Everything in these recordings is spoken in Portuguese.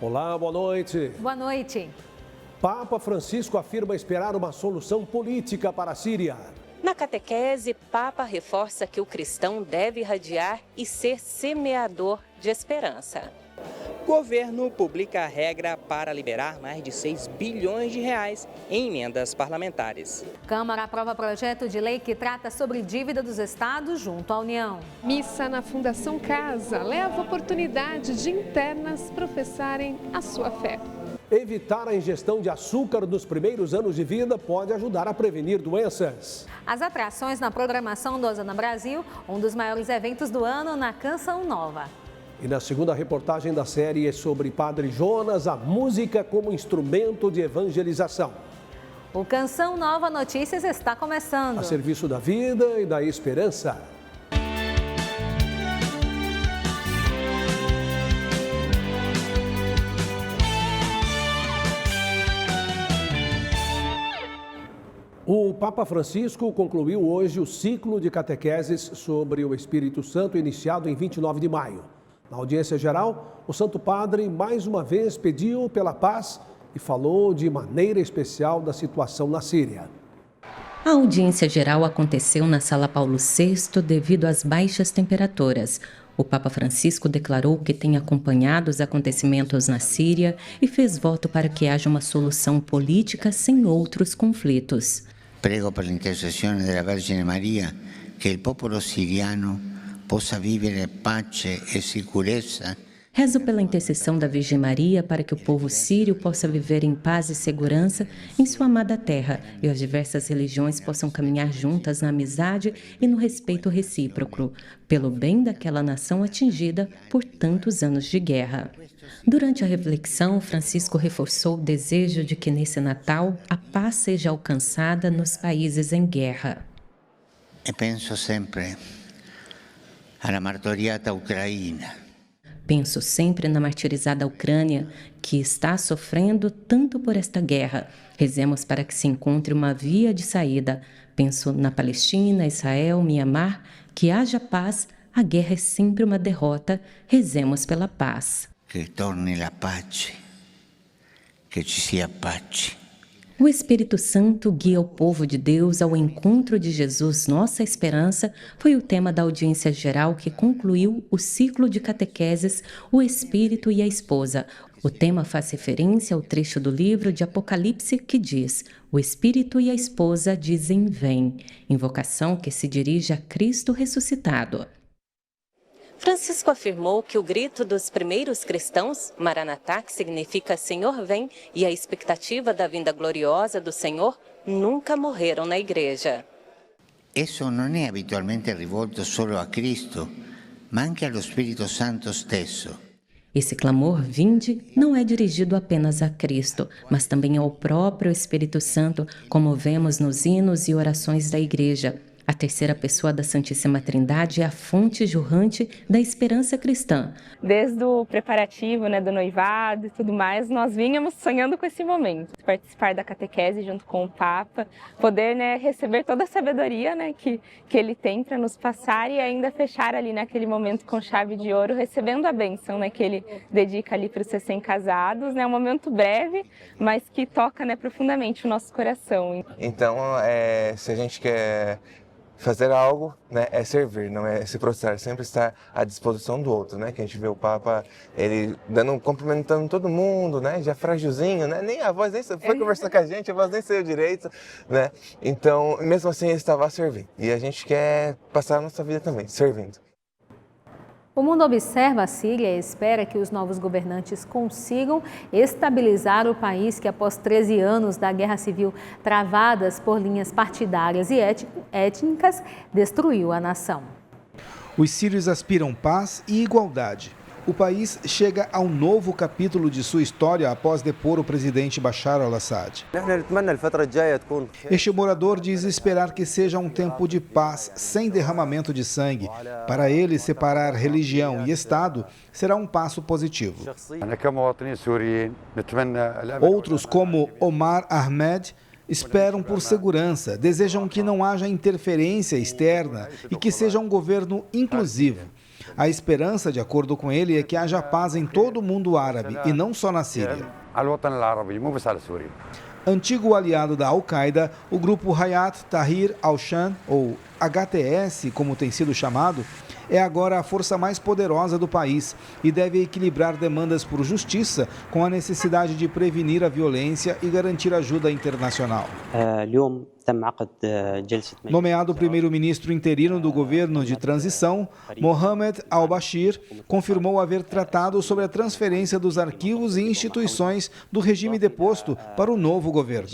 Olá, boa noite. Boa noite. Papa Francisco afirma esperar uma solução política para a Síria. Na catequese, Papa reforça que o cristão deve irradiar e ser semeador de esperança. Governo publica a regra para liberar mais de 6 bilhões de reais em emendas parlamentares. Câmara aprova projeto de lei que trata sobre dívida dos estados junto à União. Missa na Fundação Casa leva oportunidade de internas professarem a sua fé. Evitar a ingestão de açúcar nos primeiros anos de vida pode ajudar a prevenir doenças. As atrações na programação do Osana Brasil, um dos maiores eventos do ano na Canção Nova. E na segunda reportagem da série é sobre Padre Jonas, a música como instrumento de evangelização. O Canção Nova Notícias está começando. A serviço da vida e da esperança. O Papa Francisco concluiu hoje o ciclo de catequeses sobre o Espírito Santo iniciado em 29 de maio. Na audiência geral, o Santo Padre mais uma vez pediu pela paz e falou de maneira especial da situação na Síria. A audiência geral aconteceu na Sala Paulo VI devido às baixas temperaturas. O Papa Francisco declarou que tem acompanhado os acontecimentos na Síria e fez voto para que haja uma solução política sem outros conflitos. Prego per l'intercessione della Vergine Maria che il popolo siriano possa vivere pace e sicurezza. Rezo pela intercessão da Virgem Maria para que o povo sírio possa viver em paz e segurança em sua amada terra e as diversas religiões possam caminhar juntas na amizade e no respeito recíproco, pelo bem daquela nação atingida por tantos anos de guerra. Durante a reflexão, Francisco reforçou o desejo de que nesse Natal a paz seja alcançada nos países em guerra. E penso sempre alla martoriata Ucraina. Penso sempre na martirizada Ucrânia, que está sofrendo tanto por esta guerra. Rezemos para que se encontre uma via de saída. Penso na Palestina, Israel, Mianmar, que haja paz. A guerra é sempre uma derrota. Rezemos pela paz. Que torne la pace, que ci sia pace. O Espírito Santo guia o povo de Deus ao encontro de Jesus, nossa esperança, foi o tema da audiência geral que concluiu o ciclo de catequeses O Espírito e a Esposa. O tema faz referência ao trecho do livro de Apocalipse que diz: o Espírito e a Esposa dizem vem, invocação que se dirige a Cristo ressuscitado. Francisco afirmou que o grito dos primeiros cristãos, Maranatá, que significa Senhor vem, e a expectativa da vinda gloriosa do Senhor nunca morreram na igreja. Esso non è habitualmente rivolto solo a Cristo, ma anche allo Spirito Santo stesso. Esse clamor vinde não é dirigido apenas a Cristo, mas também ao próprio Espírito Santo, como vemos nos hinos e orações da igreja. A terceira pessoa da Santíssima Trindade é a fonte jorrante da esperança cristã. Desde o preparativo, do noivado e tudo mais, nós vínhamos sonhando com esse momento. Participar da catequese junto com o Papa, poder receber toda a sabedoria que ele tem para nos passar e ainda fechar ali naquele momento com chave de ouro, recebendo a bênção que ele dedica ali para os recém-casados. Um momento breve, mas que toca profundamente o nosso coração. Então, se a gente quer fazer algo, é servir, não é se prostrar, sempre estar à disposição do outro, que a gente vê o Papa, ele cumprimentando todo mundo, já frágilzinho, nem a voz nem foi conversar com a gente, a voz nem saiu direito, Então, mesmo assim, ele estava a servir. E a gente quer passar a nossa vida também, servindo. O mundo observa a Síria e espera que os novos governantes consigam estabilizar o país que, após 13 anos da guerra civil travadas por linhas partidárias e étnicas, destruiu a nação. Os sírios aspiram paz e igualdade. O país chega a um novo capítulo de sua história após depor o presidente Bashar al-Assad. Este morador diz esperar que seja um tempo de paz, sem derramamento de sangue. Para ele, separar religião e Estado será um passo positivo. Outros, como Omar Ahmed, esperam por segurança, desejam que não haja interferência externa e que seja um governo inclusivo. A esperança, de acordo com ele, é que haja paz em todo o mundo árabe e não só na Síria. Antigo aliado da Al-Qaeda, o grupo Hayat Tahrir al-Sham, ou HTS, como tem sido chamado, é agora a força mais poderosa do país e deve equilibrar demandas por justiça com a necessidade de prevenir a violência e garantir ajuda internacional. Nomeado primeiro-ministro interino do governo de transição, Mohamed al-Bashir confirmou haver tratado sobre a transferência dos arquivos e instituições do regime deposto para o novo governo.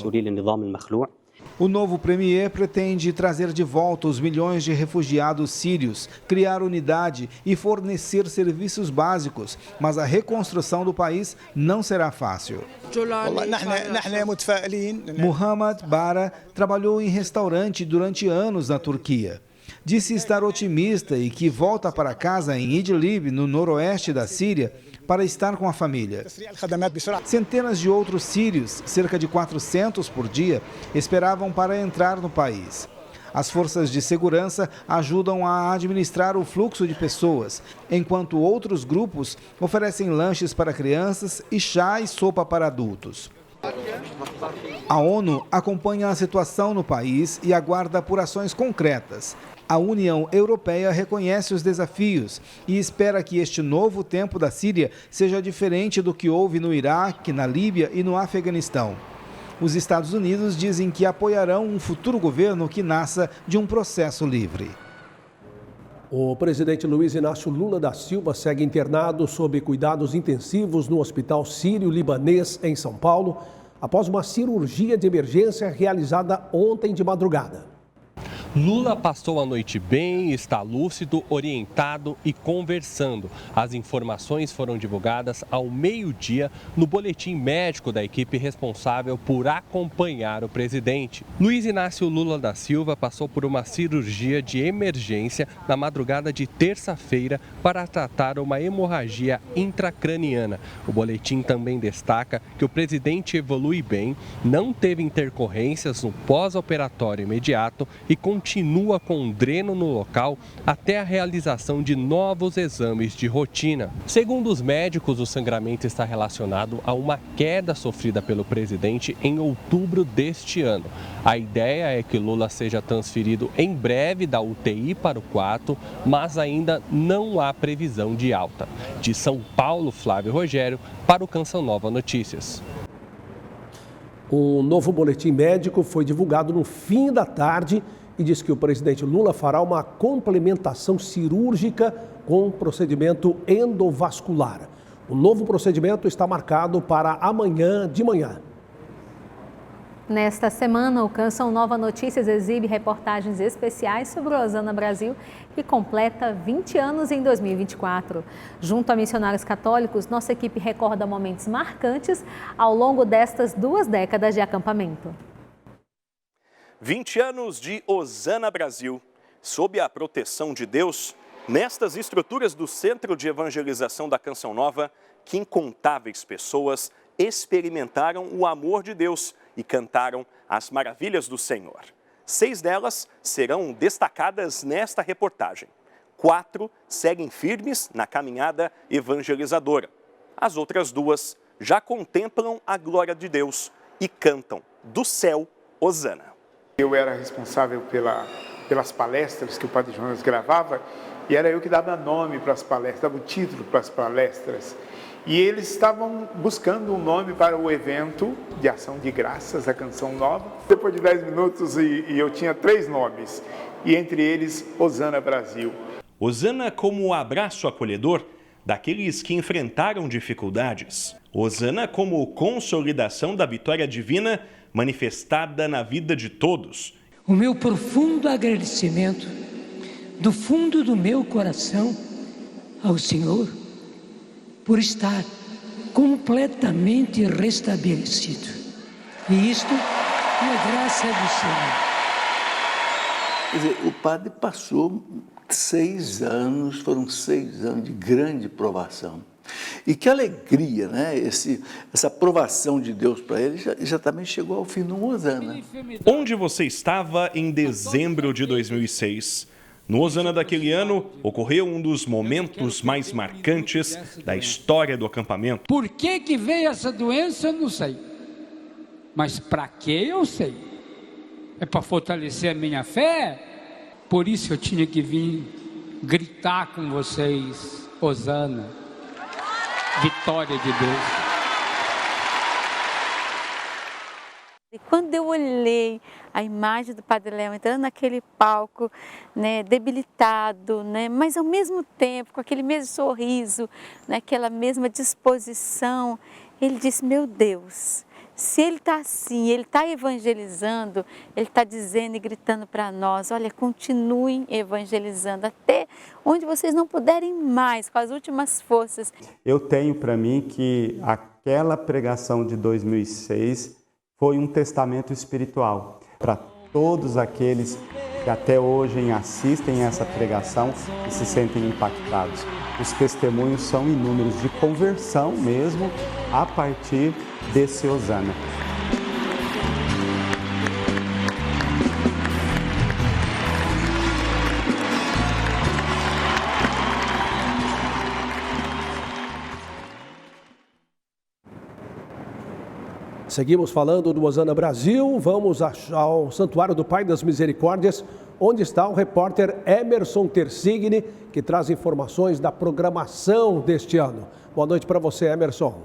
O novo premier pretende trazer de volta os milhões de refugiados sírios, criar unidade e fornecer serviços básicos, mas a reconstrução do país não será fácil. Muhammad Bara trabalhou em restaurante durante anos na Turquia. Disse estar otimista e que volta para casa em Idlib, no noroeste da Síria, para estar com a família. Centenas de outros sírios, cerca de 400 por dia, esperavam para entrar no país. As forças de segurança ajudam a administrar o fluxo de pessoas, enquanto outros grupos oferecem lanches para crianças e chá e sopa para adultos. A ONU acompanha a situação no país e aguarda por ações concretas. A União Europeia reconhece os desafios e espera que este novo tempo da Síria seja diferente do que houve no Iraque, na Líbia e no Afeganistão. Os Estados Unidos dizem que apoiarão um futuro governo que nasça de um processo livre. O presidente Luiz Inácio Lula da Silva segue internado sob cuidados intensivos no Hospital Sírio-Libanês, em São Paulo, após uma cirurgia de emergência realizada ontem de madrugada. Lula passou a noite bem, está lúcido, orientado e conversando. As informações foram divulgadas ao meio-dia no boletim médico da equipe responsável por acompanhar o presidente. Luiz Inácio Lula da Silva passou por uma cirurgia de emergência na madrugada de terça-feira para tratar uma hemorragia intracraniana. O boletim também destaca que o presidente evolui bem, não teve intercorrências no pós-operatório imediato e continua com um dreno no local até a realização de novos exames de rotina. Segundo os médicos, o sangramento está relacionado a uma queda sofrida pelo presidente em outubro deste ano. A ideia é que Lula seja transferido em breve da UTI para o quarto, mas ainda não há previsão de alta. De São Paulo, Flávio Rogério, para o Canção Nova Notícias. Um novo boletim médico foi divulgado no fim da tarde e diz que o presidente Lula fará uma complementação cirúrgica com procedimento endovascular. O novo procedimento está marcado para amanhã de manhã. Nesta semana, o Canção Nova Notícias exibe reportagens especiais sobre o Osana Brasil, que completa 20 anos em 2024. Junto a missionários católicos, nossa equipe recorda momentos marcantes ao longo destas 2 décadas de acampamento. 20 anos de Osana Brasil, sob a proteção de Deus, nestas estruturas do Centro de Evangelização da Canção Nova, que incontáveis pessoas experimentaram o amor de Deus e cantaram as maravilhas do Senhor. 6 delas serão destacadas nesta reportagem. 4 seguem firmes na caminhada evangelizadora. As outras 2 já contemplam a glória de Deus e cantam do céu, Osana. Eu era responsável pelas palestras que o Padre Jonas gravava e era eu que dava nome para as palestras, dava o título para as palestras. E eles estavam buscando um nome para o evento de ação de graças, a Canção Nova. Depois de 10 minutos eu tinha 3 nomes, e entre eles, Osana Brasil. Osana como o abraço acolhedor daqueles que enfrentaram dificuldades. Osana como consolidação da vitória divina manifestada na vida de todos. O meu profundo agradecimento, do fundo do meu coração, ao Senhor, por estar completamente restabelecido. E isto é graça do Senhor. Quer dizer, o padre passou 6 anos, foram 6 anos de grande provação. E que alegria, né? Essa provação de Deus para ele já também chegou ao fim no Osana. Onde você estava em dezembro de 2006? No Osana daquele ano, ocorreu um dos momentos mais marcantes da história do acampamento. Por que veio essa doença, eu não sei. Mas para que eu sei. É para fortalecer a minha fé? Por isso eu tinha que vir gritar com vocês, Osana, vitória de Deus. E quando eu olhei a imagem do Padre Léo entrando naquele palco, né, debilitado, né, mas ao mesmo tempo com aquele mesmo sorriso, né, aquela mesma disposição, ele disse: meu Deus, se ele está assim, ele está evangelizando, ele está dizendo e gritando para nós: olha, continuem evangelizando até onde vocês não puderem mais, com as últimas forças. Eu tenho para mim que aquela pregação de 2006 foi um testamento espiritual para todos aqueles que até hoje assistem a essa pregação e se sentem impactados. Os testemunhos são inúmeros de conversão mesmo a partir desse Osana. Seguimos falando do Osana Brasil, vamos ao Santuário do Pai das Misericórdias, onde está o repórter Emerson Tersigni, que traz informações da programação deste ano. Boa noite para você, Emerson.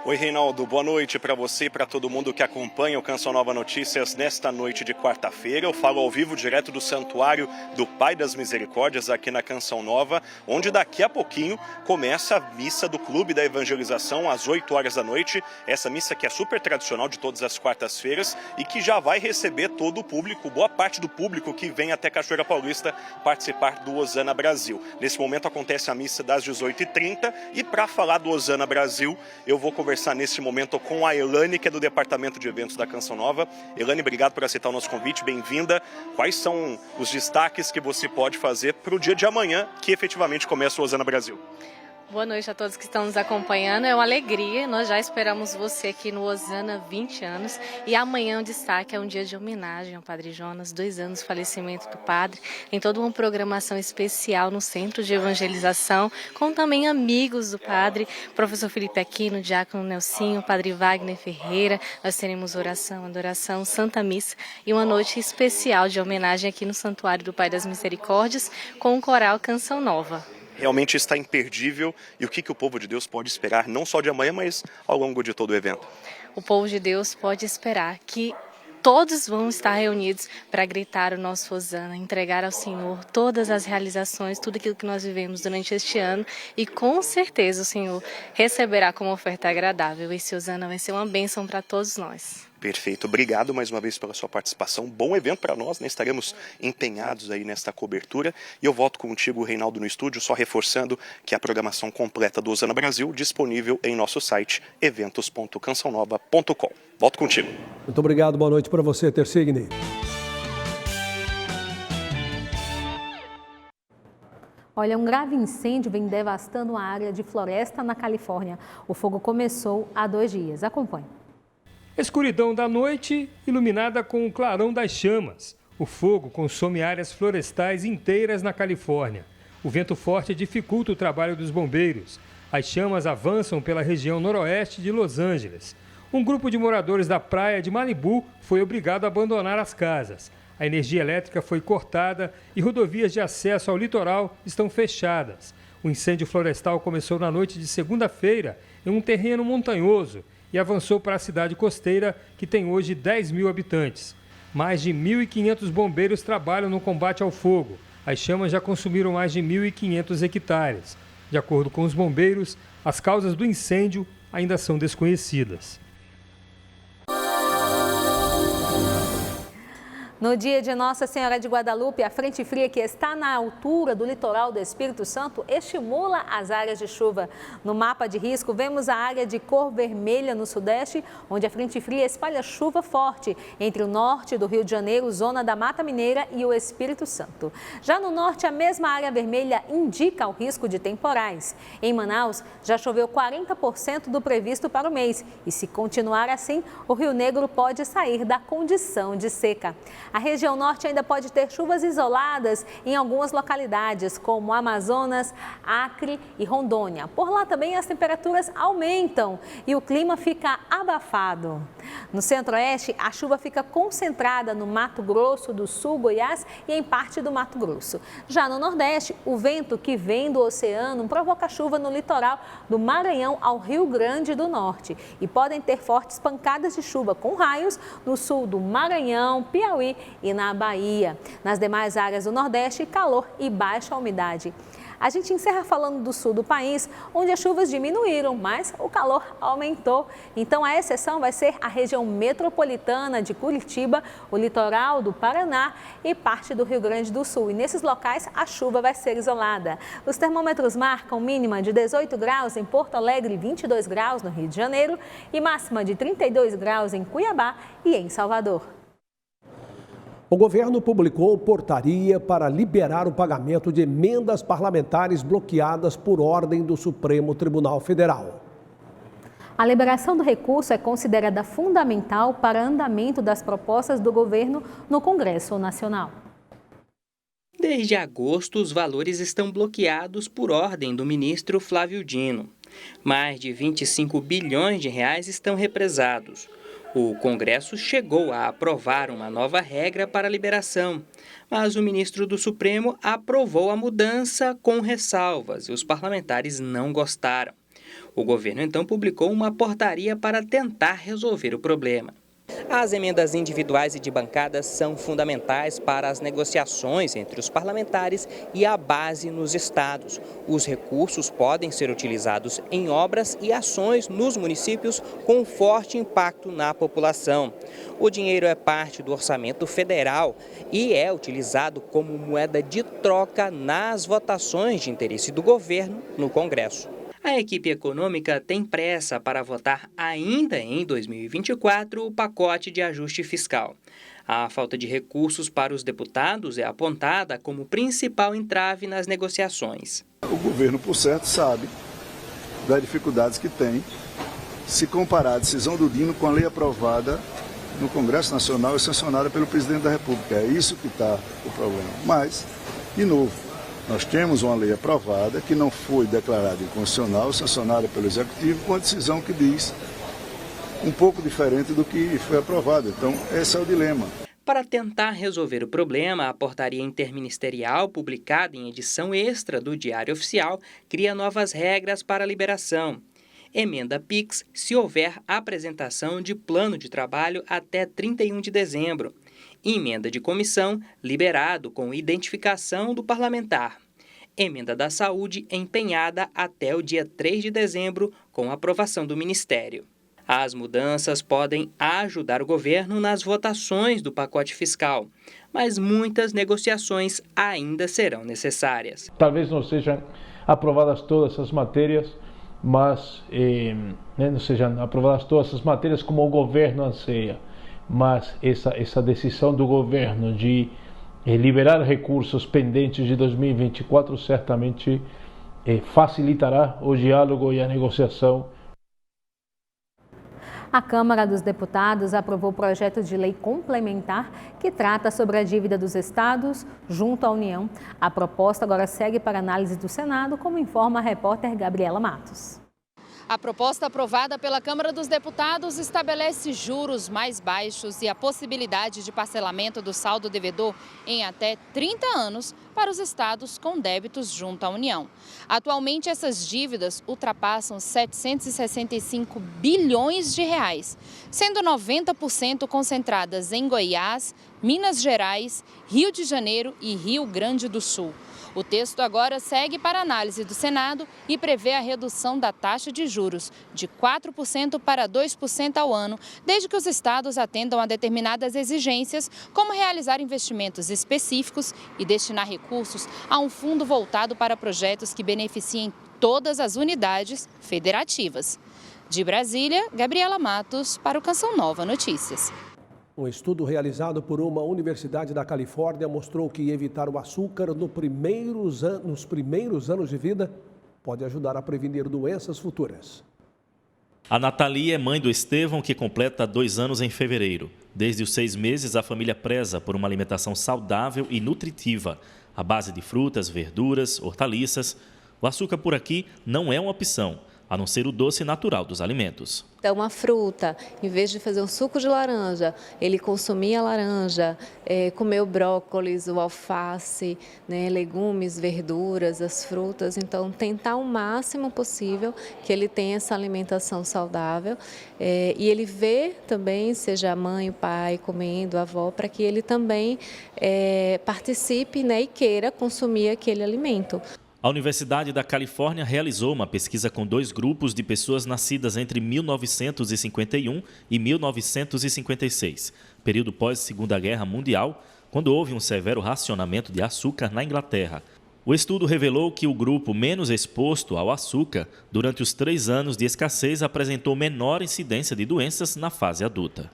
Oi, Reinaldo. Boa noite para você e para todo mundo que acompanha o Canção Nova Notícias nesta noite de quarta-feira. Eu falo ao vivo direto do Santuário do Pai das Misericórdias aqui na Canção Nova, onde daqui a pouquinho começa a missa do Clube da Evangelização às 8 horas da noite. Essa missa que é super tradicional de todas as quartas-feiras e que já vai receber todo o público, boa parte do público que vem até Cachoeira Paulista participar do Osana Brasil. Nesse momento acontece a missa das 18h30 e para falar do Osana Brasil, eu vou conversar neste momento com a Elane, que é do Departamento de Eventos da Canção Nova. Elane, obrigado por aceitar o nosso convite, bem-vinda. Quais são os destaques que você pode fazer para o dia de amanhã, que efetivamente começa o Osana Brasil? Boa noite a todos que estão nos acompanhando. É uma alegria, nós já esperamos você aqui no Osana 20 anos e amanhã o destaque é um dia de homenagem ao Padre Jonas, 2 anos do falecimento do padre. Tem toda uma programação especial no Centro de Evangelização, com também amigos do padre, professor Felipe Aquino, diácono Nelsinho, padre Wagner Ferreira. Nós teremos oração, adoração, Santa Missa e uma noite especial de homenagem aqui no Santuário do Pai das Misericórdias com o coral Canção Nova. Realmente está imperdível. E o que o povo de Deus pode esperar, não só de amanhã, mas ao longo de todo o evento? O povo de Deus pode esperar que todos vão estar reunidos para gritar o nosso Osana, entregar ao Senhor todas as realizações, tudo aquilo que nós vivemos durante este ano e com certeza o Senhor receberá como oferta agradável. Esse Osana vai ser uma bênção para todos nós. Perfeito, obrigado mais uma vez pela sua participação, bom evento para nós, né? Estaremos empenhados aí nesta cobertura e eu volto contigo, Reinaldo, no estúdio, só reforçando que a programação completa do Osana Brasil disponível em nosso site eventos.cançãonova.com. Volto contigo. Muito obrigado, boa noite para você, Tersigni. Olha, um grave incêndio vem devastando uma área de floresta na Califórnia. O fogo começou há 2 dias. Acompanhe. Escuridão da noite, iluminada com o clarão das chamas. O fogo consome áreas florestais inteiras na Califórnia. O vento forte dificulta o trabalho dos bombeiros. As chamas avançam pela região noroeste de Los Angeles. Um grupo de moradores da praia de Malibu foi obrigado a abandonar as casas. A energia elétrica foi cortada e rodovias de acesso ao litoral estão fechadas. O incêndio florestal começou na noite de segunda-feira em um terreno montanhoso e avançou para a cidade costeira, que tem hoje 10 mil habitantes. Mais de 1.500 bombeiros trabalham no combate ao fogo. As chamas já consumiram mais de 1.500 hectares. De acordo com os bombeiros, as causas do incêndio ainda são desconhecidas. No dia de Nossa Senhora de Guadalupe, a frente fria que está na altura do litoral do Espírito Santo estimula as áreas de chuva. No mapa de risco, vemos a área de cor vermelha no sudeste, onde a frente fria espalha chuva forte entre o norte do Rio de Janeiro, zona da Mata Mineira e o Espírito Santo. Já no norte, a mesma área vermelha indica o risco de temporais. Em Manaus, já choveu 40% do previsto para o mês e, se continuar assim, o Rio Negro pode sair da condição de seca. A região norte ainda pode ter chuvas isoladas em algumas localidades, como Amazonas, Acre e Rondônia. Por lá também as temperaturas aumentam e o clima fica abafado. No centro-oeste, a chuva fica concentrada no Mato Grosso do Sul, Goiás e em parte do Mato Grosso. Já no nordeste, o vento que vem do oceano provoca chuva no litoral do Maranhão ao Rio Grande do Norte. E podem ter fortes pancadas de chuva com raios no sul do Maranhão, Piauí e na Bahia. Nas demais áreas do Nordeste, calor e baixa umidade. A gente encerra falando do sul do país, onde as chuvas diminuíram, mas o calor aumentou. Então a exceção vai ser a região metropolitana de Curitiba, o litoral do Paraná e parte do Rio Grande do Sul. E nesses locais a chuva vai ser isolada. Os termômetros marcam mínima de 18 graus em Porto Alegre, 22 graus no Rio de Janeiro e máxima de 32 graus em Cuiabá e em Salvador. O governo publicou portaria para liberar o pagamento de emendas parlamentares bloqueadas por ordem do Supremo Tribunal Federal. A liberação do recurso é considerada fundamental para o andamento das propostas do governo no Congresso Nacional. Desde agosto, os valores estão bloqueados por ordem do ministro Flávio Dino. Mais de 25 bilhões de reais estão represados. O Congresso chegou a aprovar uma nova regra para a liberação, mas o ministro do Supremo aprovou a mudança com ressalvas e os parlamentares não gostaram. O governo então publicou uma portaria para tentar resolver o problema. As emendas individuais e de bancadas são fundamentais para as negociações entre os parlamentares e a base nos estados. Os recursos podem ser utilizados em obras e ações nos municípios com forte impacto na população. O dinheiro é parte do orçamento federal e é utilizado como moeda de troca nas votações de interesse do governo no Congresso. A equipe econômica tem pressa para votar ainda em 2024 o pacote de ajuste fiscal. A falta de recursos para os deputados é apontada como principal entrave nas negociações. O governo, por certo, sabe das dificuldades que tem se comparar a decisão do Dino com a lei aprovada no Congresso Nacional e sancionada pelo presidente da República. É isso que está o problema. Mas, de novo, nós temos uma lei aprovada que não foi declarada inconstitucional, sancionada pelo Executivo, com a decisão que diz um pouco diferente do que foi aprovado. Então, esse é o dilema. Para tentar resolver o problema, a portaria interministerial, publicada em edição extra do Diário Oficial, cria novas regras para a liberação. Emenda PIX se houver apresentação de plano de trabalho até 31 de dezembro. Emenda de comissão, liberado com identificação do parlamentar. Emenda da saúde, empenhada até o dia 3 de dezembro, com aprovação do Ministério. As mudanças podem ajudar o governo nas votações do pacote fiscal, mas muitas negociações ainda serão necessárias. Talvez não sejam aprovadas todas as matérias, mas não sejam aprovadas todas as matérias como o governo anseia. Mas essa decisão do governo de liberar recursos pendentes de 2024 certamente facilitará o diálogo e a negociação. A Câmara dos Deputados aprovou o projeto de lei complementar que trata sobre a dívida dos estados junto à União. A proposta agora segue para análise do Senado, como informa a repórter Gabriela Matos. A proposta aprovada pela Câmara dos Deputados estabelece juros mais baixos e a possibilidade de parcelamento do saldo devedor em até 30 anos para os estados com débitos junto à União. Atualmente, essas dívidas ultrapassam 765 bilhões de reais, sendo 90% concentradas em Goiás, Minas Gerais, Rio de Janeiro e Rio Grande do Sul. O texto agora segue para análise do Senado e prevê a redução da taxa de juros de 4% para 2% ao ano, desde que os estados atendam a determinadas exigências, como realizar investimentos específicos e destinar recursos a um fundo voltado para projetos que beneficiem todas as unidades federativas. De Brasília, Gabriela Matos, para o Canção Nova Notícias. Um estudo realizado por uma universidade da Califórnia mostrou que evitar o açúcar nos primeiros anos de vida pode ajudar a prevenir doenças futuras. A Nathalie é mãe do Estevão, que completa 2 anos em fevereiro. Desde os 6 meses, a família preza por uma alimentação saudável e nutritiva, à base de frutas, verduras, hortaliças. O açúcar por aqui não é uma opção, a não ser o doce natural dos alimentos. Então, uma fruta, em vez de fazer um suco de laranja, ele consumia a laranja, comeu brócolis, o alface, né, legumes, verduras, as frutas. Então, tentar o máximo possível que ele tenha essa alimentação saudável e ele vê também, seja a mãe, o pai comendo, a avó, para que ele também participe, né, e queira consumir aquele alimento. A Universidade da Califórnia realizou uma pesquisa com 2 grupos de pessoas nascidas entre 1951 e 1956, período pós-Segunda Guerra Mundial, quando houve um severo racionamento de açúcar na Inglaterra. O estudo revelou que o grupo menos exposto ao açúcar durante os 3 anos de escassez apresentou menor incidência de doenças na fase adulta.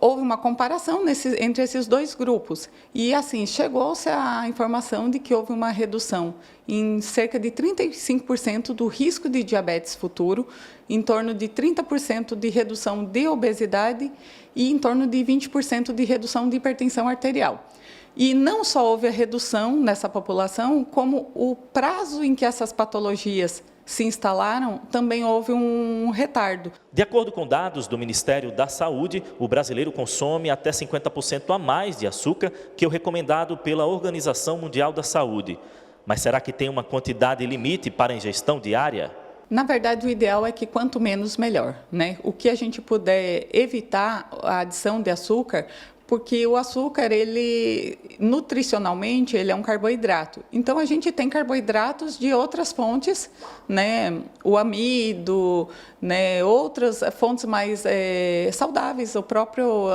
Houve uma comparação entre esses 2 grupos e, assim, chegou-se à informação de que houve uma redução em cerca de 35% do risco de diabetes futuro, em torno de 30% de redução de obesidade e em torno de 20% de redução de hipertensão arterial. E não só houve a redução nessa população, como o prazo em que essas patologias se instalaram, também houve um retardo. De acordo com dados do Ministério da Saúde, o brasileiro consome até 50% a mais de açúcar que o recomendado pela Organização Mundial da Saúde. Mas será que tem uma quantidade limite para a ingestão diária? Na verdade, o ideal é que quanto menos, melhor, né? O que a gente puder evitar a adição de açúcar, porque o açúcar, ele nutricionalmente, ele é um carboidrato. Então, a gente tem carboidratos de outras fontes, né? O amido, né? Outras fontes mais saudáveis,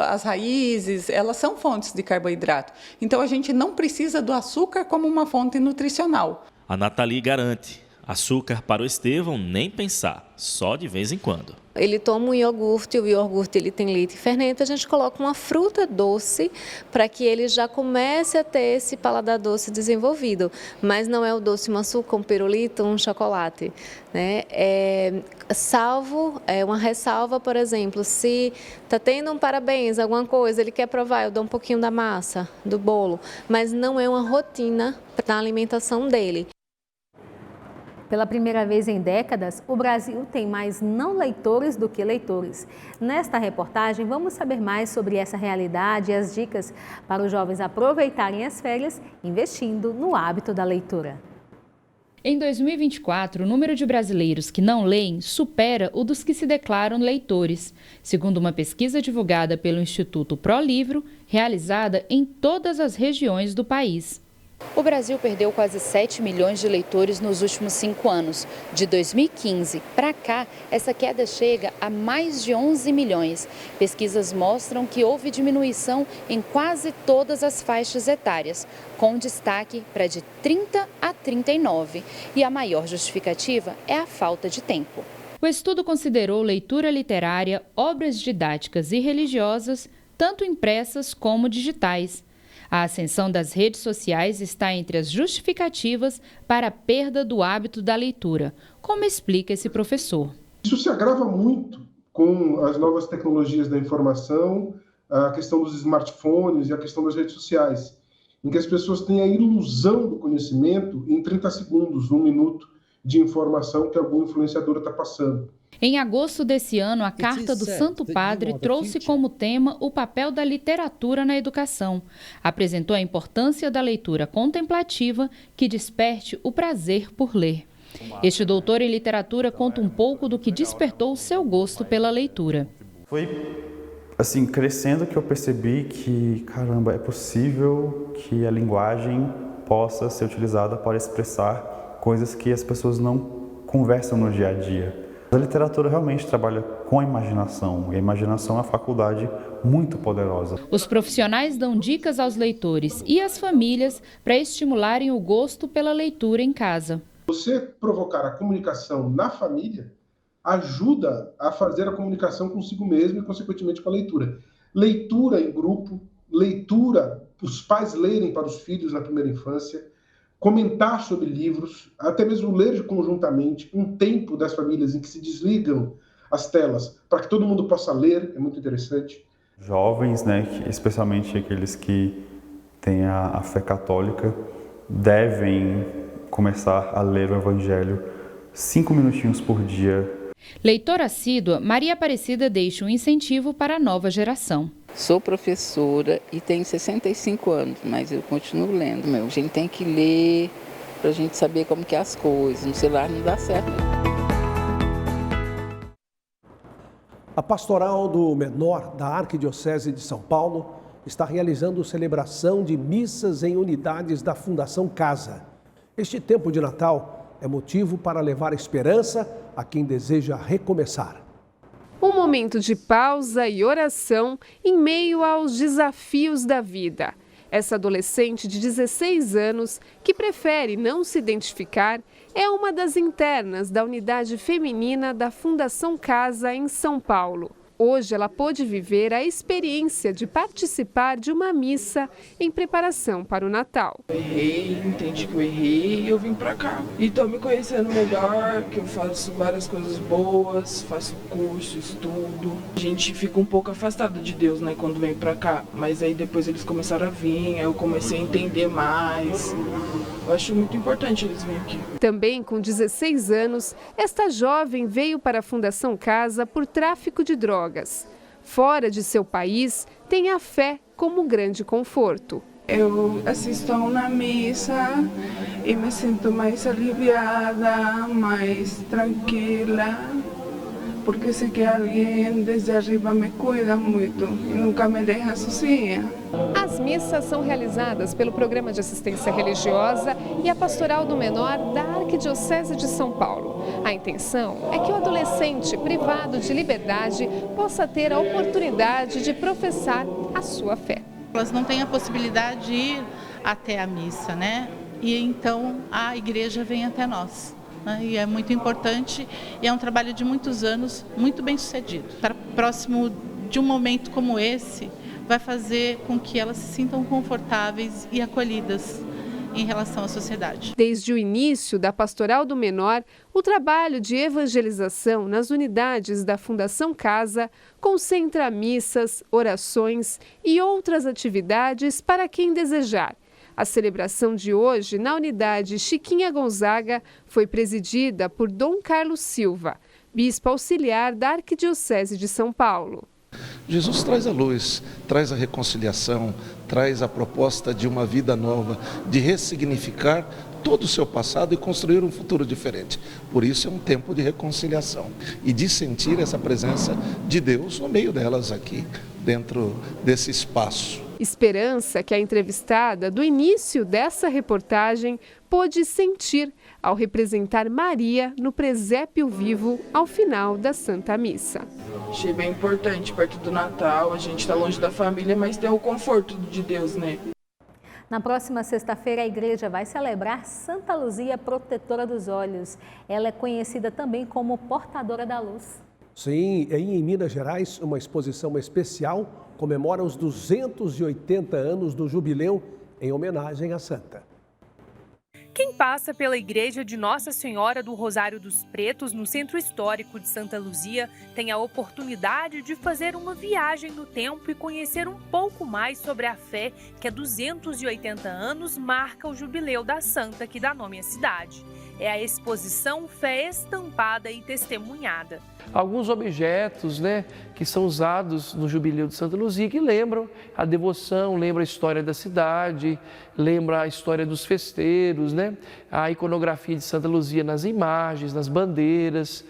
as raízes, elas são fontes de carboidrato. Então, a gente não precisa do açúcar como uma fonte nutricional. A Nathalie garante, açúcar para o Estevão nem pensar, só de vez em quando. Ele toma um iogurte, o iogurte ele tem leite e fermento, a gente coloca uma fruta doce para que ele já comece a ter esse paladar doce desenvolvido. Mas não é o doce, um açúcar, um pirulito, um chocolate, né? Uma ressalva, por exemplo, se está tendo um parabéns, alguma coisa, ele quer provar, eu dou um pouquinho da massa, do bolo, mas não é uma rotina para a alimentação dele. Pela primeira vez em décadas, o Brasil tem mais não leitores do que leitores. Nesta reportagem, vamos saber mais sobre essa realidade e as dicas para os jovens aproveitarem as férias investindo no hábito da leitura. Em 2024, o número de brasileiros que não leem supera o dos que se declaram leitores, segundo uma pesquisa divulgada pelo Instituto ProLivro, realizada em todas as regiões do país. O Brasil perdeu quase 7 milhões de leitores nos últimos 5 anos. De 2015 para cá, essa queda chega a mais de 11 milhões. Pesquisas mostram que houve diminuição em quase todas as faixas etárias, com destaque para de 30 a 39. E a maior justificativa é a falta de tempo. O estudo considerou leitura literária, obras didáticas e religiosas, tanto impressas como digitais. A ascensão das redes sociais está entre as justificativas para a perda do hábito da leitura, como explica esse professor. Isso se agrava muito com as novas tecnologias da informação, a questão dos smartphones e a questão das redes sociais, em que as pessoas têm a ilusão do conhecimento em 30 segundos, 1 minuto de informação que algum influenciador está passando. Em agosto desse ano, a Carta do Santo Padre trouxe como tema o papel da literatura na educação. Apresentou a importância da leitura contemplativa que desperte o prazer por ler. Este doutor em literatura conta um pouco do que despertou o seu gosto pela leitura. Foi assim, crescendo que eu percebi que, caramba, é possível que a linguagem possa ser utilizada para expressar coisas que as pessoas não conversam no dia a dia. A literatura realmente trabalha com a imaginação, e a imaginação é uma faculdade muito poderosa. Os profissionais dão dicas aos leitores e às famílias para estimularem o gosto pela leitura em casa. Você provocar a comunicação na família ajuda a fazer a comunicação consigo mesmo e, consequentemente, com a leitura. Leitura em grupo, leitura, os pais lerem para os filhos na primeira infância, comentar sobre livros, até mesmo ler conjuntamente, um tempo das famílias em que se desligam as telas, para que todo mundo possa ler, é muito interessante. Jovens, né, especialmente aqueles que têm a fé católica, devem começar a ler o Evangelho 5 minutinhos por dia. Leitora assídua, Maria Aparecida deixa um incentivo para a nova geração. Sou professora e tenho 65 anos, mas eu continuo lendo. A gente tem que ler para a gente saber como que é as coisas. No celular não dá certo. A Pastoral do Menor da Arquidiocese de São Paulo está realizando celebração de missas em unidades da Fundação Casa. Este tempo de Natal é motivo para levar esperança a quem deseja recomeçar. Um momento de pausa e oração em meio aos desafios da vida. Essa adolescente de 16 anos, que prefere não se identificar, é uma das internas da unidade feminina da Fundação Casa em São Paulo. Hoje ela pôde viver a experiência de participar de uma missa em preparação para o Natal. Eu errei, entendi que eu errei e eu vim pra cá. E tô me conhecendo melhor, que eu faço várias coisas boas, faço curso, estudo. A gente fica um pouco afastado de Deus, né, quando vem pra cá. Mas aí depois eles começaram a vir, aí eu comecei a entender mais. Eu acho muito importante eles virem aqui. Também com 16 anos, esta jovem veio para a Fundação Casa por tráfico de drogas. Fora de seu país, tem a fé como grande conforto. Eu assisto a uma missa e me sinto mais aliviada, mais tranquila, porque sei que alguém desde arriba me cuida muito e nunca me deixa sozinha. As missas são realizadas pelo Programa de Assistência Religiosa e a Pastoral do Menor da Arquidiocese de São Paulo. A intenção é que o adolescente privado de liberdade possa ter a oportunidade de professar a sua fé. Elas não têm a possibilidade de ir até a missa, né? E então a igreja vem até nós. E é muito importante e é um trabalho de muitos anos, muito bem sucedido. Estar próximo de um momento como esse vai fazer com que elas se sintam confortáveis e acolhidas em relação à sociedade. Desde o início da Pastoral do Menor, o trabalho de evangelização nas unidades da Fundação Casa concentra missas, orações e outras atividades para quem desejar. A celebração de hoje, na unidade Chiquinha Gonzaga, foi presidida por Dom Carlos Silva, bispo auxiliar da Arquidiocese de São Paulo. Jesus traz a luz, traz a reconciliação, traz a proposta de uma vida nova, de ressignificar todo o seu passado e construir um futuro diferente. Por isso é um tempo de reconciliação e de sentir essa presença de Deus no meio delas aqui, dentro desse espaço. Esperança que a entrevistada do início dessa reportagem pôde sentir ao representar Maria no presépio vivo ao final da Santa Missa. Achei bem importante, perto do Natal, a gente está longe da família, mas tem o conforto de Deus, né? Na próxima sexta-feira, a igreja vai celebrar Santa Luzia, protetora dos olhos. Ela é conhecida também como portadora da luz. Sim, em Minas Gerais, uma exposição especial comemora os 280 anos do jubileu em homenagem à santa. Quem passa pela igreja de Nossa Senhora do Rosário dos Pretos, no Centro Histórico de Santa Luzia, tem a oportunidade de fazer uma viagem no tempo e conhecer um pouco mais sobre a fé que há 280 anos marca o jubileu da santa que dá nome à cidade. É a exposição Fé Estampada e Testemunhada. Alguns objetos, que são usados no Jubileu de Santa Luzia, que lembram a devoção, lembram a história da cidade, lembra a história dos festeiros, a iconografia de Santa Luzia nas imagens, nas bandeiras,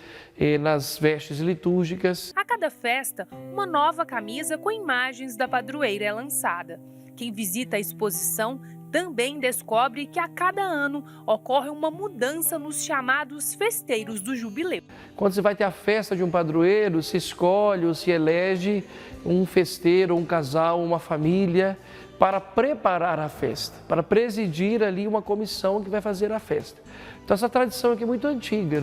nas vestes litúrgicas. A cada festa, uma nova camisa com imagens da padroeira é lançada. Quem visita a exposição também descobre que a cada ano ocorre uma mudança nos chamados festeiros do jubileu. Quando você vai ter a festa de um padroeiro, se escolhe ou se elege um festeiro, um casal, uma família para preparar a festa, para presidir ali uma comissão que vai fazer a festa. Então essa tradição aqui é muito antiga,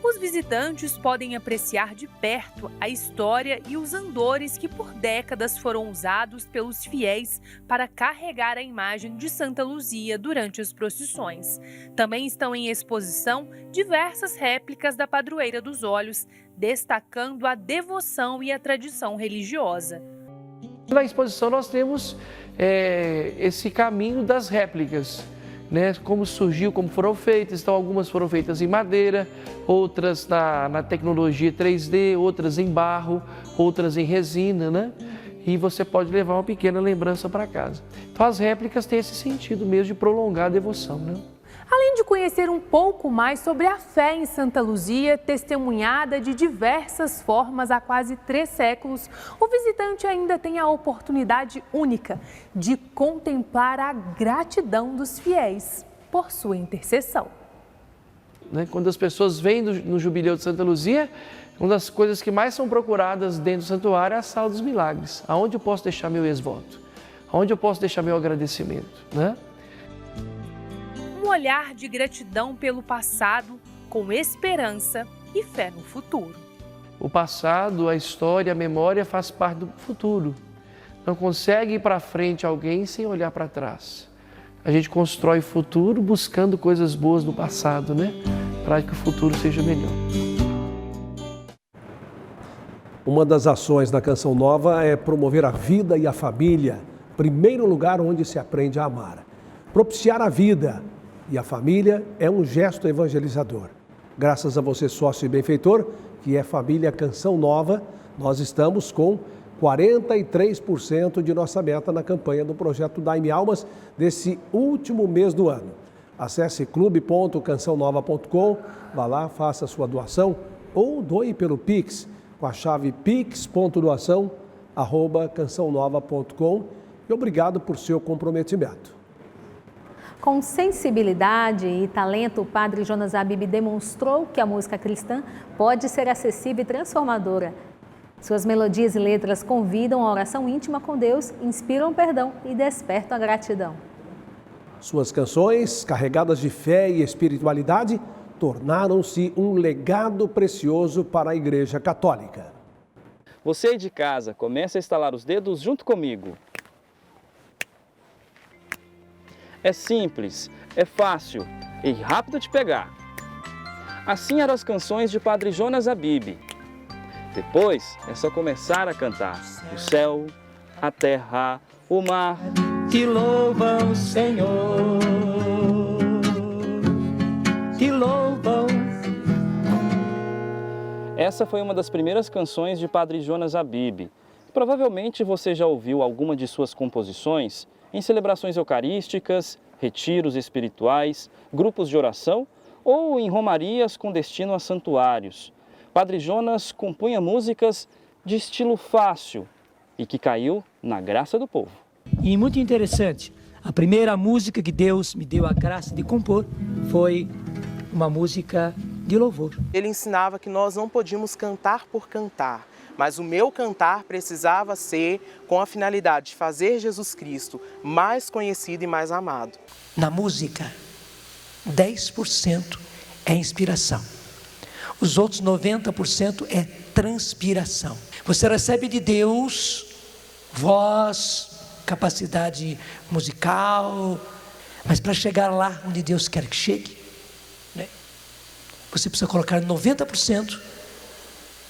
Os visitantes podem apreciar de perto a história e os andores que por décadas foram usados pelos fiéis para carregar a imagem de Santa Luzia durante as procissões. Também estão em exposição diversas réplicas da padroeira dos olhos, destacando a devoção e a tradição religiosa. Na exposição nós temos esse caminho das réplicas, né? Como surgiu, como foram feitas. Então, algumas foram feitas em madeira, outras na tecnologia 3D, outras em barro, outras em resina, né? E você pode levar uma pequena lembrança para casa. Então, as réplicas têm esse sentido mesmo de prolongar a devoção, né? Além de conhecer um pouco mais sobre a fé em Santa Luzia, testemunhada de diversas formas há quase 3 séculos, o visitante ainda tem a oportunidade única de contemplar a gratidão dos fiéis por sua intercessão. Quando as pessoas vêm no Jubileu de Santa Luzia, uma das coisas que mais são procuradas dentro do santuário é a Sala dos Milagres. Aonde eu posso deixar meu ex-voto? Aonde eu posso deixar meu agradecimento, né? Um olhar de gratidão pelo passado, com esperança e fé no futuro. O passado, a história, a memória faz parte do futuro. Não consegue ir para frente alguém sem olhar para trás. A gente constrói o futuro buscando coisas boas do passado, né? Para que o futuro seja melhor. Uma das ações da Canção Nova é promover a vida e a família, primeiro lugar onde se aprende a amar. Propiciar a vida e a família é um gesto evangelizador. Graças a você, sócio e benfeitor, que é Família Canção Nova, nós estamos com 43% de nossa meta na campanha do projeto Dai-me Almas desse último mês do ano. Acesse clube.cançãonova.com, vá lá, faça a sua doação ou doe pelo Pix com a chave pix.doação@cançãonova.com e obrigado por seu comprometimento. Com sensibilidade e talento, o padre Jonas Abib demonstrou que a música cristã pode ser acessível e transformadora. Suas melodias e letras convidam a oração íntima com Deus, inspiram perdão e despertam a gratidão. Suas canções, carregadas de fé e espiritualidade, tornaram-se um legado precioso para a Igreja Católica. Você aí de casa, comece a estalar os dedos junto comigo. É simples, é fácil e rápido de pegar. Assim eram as canções de Padre Jonas Abib. Depois é só começar a cantar. O céu, a terra, o mar te louvam, Senhor. Te louvam. Essa foi uma das primeiras canções de Padre Jonas Abib. Provavelmente você já ouviu alguma de suas composições em celebrações eucarísticas, retiros espirituais, grupos de oração ou em romarias com destino a santuários. Padre Jonas compunha músicas de estilo fácil e que caiu na graça do povo. E muito interessante, a primeira música que Deus me deu a graça de compor foi uma música de louvor. Ele ensinava que nós não podíamos cantar por cantar, mas o meu cantar precisava ser com a finalidade de fazer Jesus Cristo mais conhecido e mais amado. Na música, 10% é inspiração. Os outros 90% é transpiração. Você recebe de Deus voz, capacidade musical, mas para chegar lá onde Deus quer que chegue, né, você precisa colocar 90%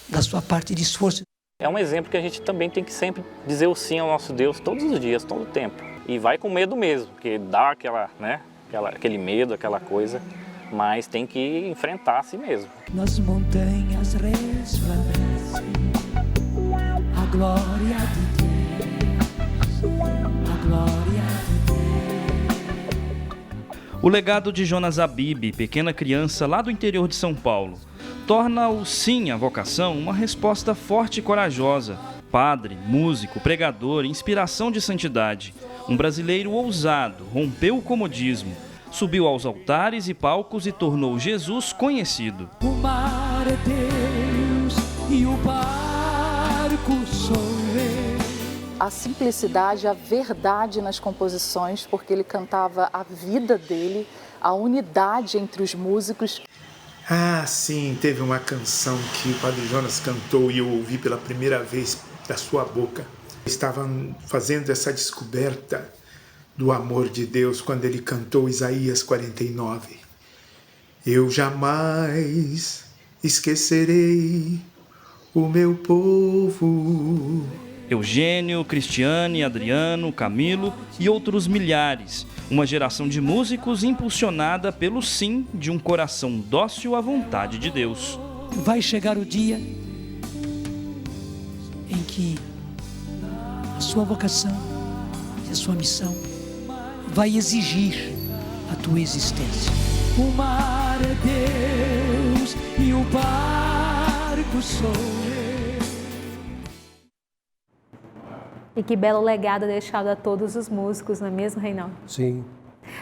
da sua parte de esforço. É um exemplo que a gente também tem que sempre dizer o sim ao nosso Deus todos os dias, todo o tempo. E vai com medo mesmo, porque dá aquele medo, aquela coisa, mas tem que enfrentar a si mesmo. Nas montanhas resplandece a glória de Deus, a glória de Deus. O legado de Jonas Abib, pequena criança lá do interior de São Paulo, torna o sim à vocação uma resposta forte e corajosa. Padre, músico, pregador, inspiração de santidade. Um brasileiro ousado, rompeu o comodismo, subiu aos altares e palcos e tornou Jesus conhecido. O mar é Deus e o barco sou eu. A simplicidade, a verdade nas composições, porque ele cantava a vida dele, a unidade entre os músicos. Ah, sim, teve uma canção que o Padre Jonas cantou e eu ouvi pela primeira vez da sua boca. Estavam fazendo essa descoberta do amor de Deus quando ele cantou Isaías 49. Eu jamais esquecerei o meu povo. Eugênio, Cristiane, Adriano, Camilo e outros milhares. Uma geração de músicos impulsionada pelo sim de um coração dócil à vontade de Deus. Vai chegar o dia em que a sua vocação e a sua missão vai exigir a tua existência. O mar é Deus e o barco sou eu. E que belo legado deixado a todos os músicos, não é mesmo, Reinaldo? Sim.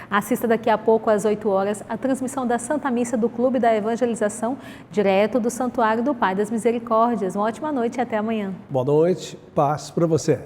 Assista daqui a pouco, às 8 horas, a transmissão da Santa Missa do Clube da Evangelização, direto do Santuário do Pai das Misericórdias. Uma ótima noite e até amanhã. Boa noite, paz para você.